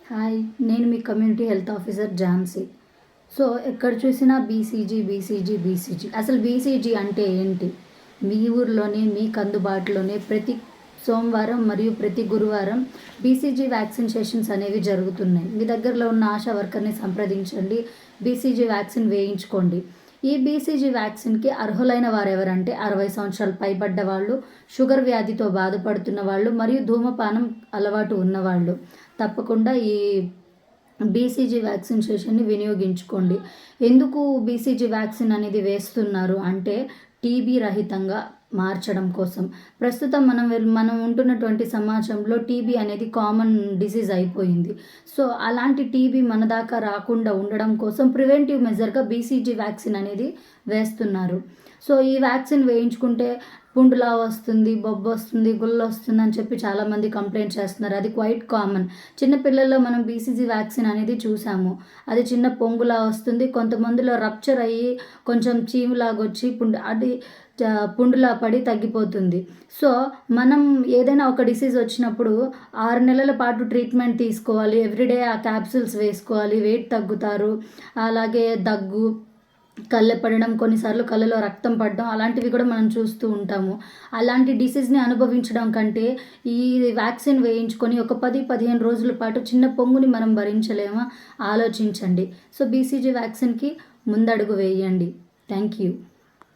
Hi, నేను మీ community health officer Jhansi. So ఎక్కడ చూసినా బీసీజీ. అసలు బీసీజీ అంటే ఏంటి? మీ ఊర్లోనే మీకు అందుబాటులోనే ప్రతి సోమవారం మరియు ప్రతి గురువారం బీసీజీ వ్యాక్సిన్ సెషన్స్ అనేవి జరుగుతున్నాయి. మీ దగ్గరలో ఉన్న ఆశా వర్కర్ని సంప్రదించండి, బీసీజీ వ్యాక్సిన్ వేయించుకోండి. ఈ బీసీజీ వ్యాక్సిన్కి అర్హులైన వారు ఎవరంటే 60 సంవత్సరాలు పైబడ్డ వాళ్ళు, షుగర్ వ్యాధితో బాధపడుతున్న వాళ్ళు మరియు ధూమపానం అలవాటు ఉన్నవాళ్ళు తప్పకుండా ఈ బీసీజీ వ్యాక్సిన్ సెషన్ని వినియోగించుకోండి. ఎందుకు బీసీజీ వ్యాక్సిన్ అనేది వేస్తున్నారు అంటే టీబీ రహితంగా మార్చడం కోసం. ప్రస్తుతం మనం ఉంటున్నటువంటి సమాజంలో టీబీ అనేది కామన్ డిసీజ్ అయిపోయింది. సో అలాంటి టీబీ మన దాకా రాకుండా ఉండడం కోసం ప్రివెంటివ్ మెజర్గా బీసీజీ వ్యాక్సిన్ అనేది వేస్తున్నారు. సో ఈ వ్యాక్సిన్ వేయించుకుంటే పుండులా వస్తుంది, బొబ్బు వస్తుంది, గుళ్ళు వస్తుంది అని చెప్పి చాలామంది కంప్లైంట్ చేస్తున్నారు. అది క్వైట్ కామన్. చిన్నపిల్లల్లో మనం బీసీజీ వ్యాక్సిన్ అనేది చూసాము. అది చిన్న పొంగులా వస్తుంది, కొంతమందిలో రప్చర్ అయ్యి కొంచెం చీములాగొచ్చి అది పుండులా పడి తగ్గిపోతుంది. సో మనం ఏదైనా ఒక డిసీజ్ వచ్చినప్పుడు 6 నెలల పాటు ట్రీట్మెంట్ తీసుకోవాలి. ఎవ్రీడే ఆ క్యాప్సూల్స్ వేసుకోవాలి. వెయిట్ తగ్గుతారు. అలాగే దగ్గు, కళ్ళెపడడం, కొన్నిసార్లు కళ్ళలో రక్తం పడడం అలాంటివి కూడా మనం చూస్తూ ఉంటాము. అలాంటి డిసీజ్ని అనుభవించడం కంటే ఈ వ్యాక్సిన్ వేయించుకొని ఒక 10-15 రోజుల పాటు చిన్న పొంగుని మనం భరించలేమా? ఆలోచించండి. సో బీసీజీ వ్యాక్సిన్కి ముందడుగు వేయండి. Thank you.